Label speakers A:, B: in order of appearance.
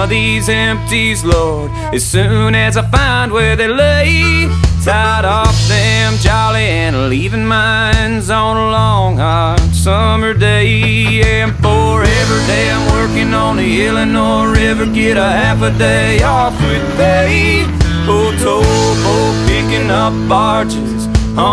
A: of these empties, Lord, as soon as I find where they lay. Tied off them jolly and leaving mines on a long hot summer day. And for every day I'm working on the Illinois River, get a half a day off with pay. Oh, towboat picking up barges on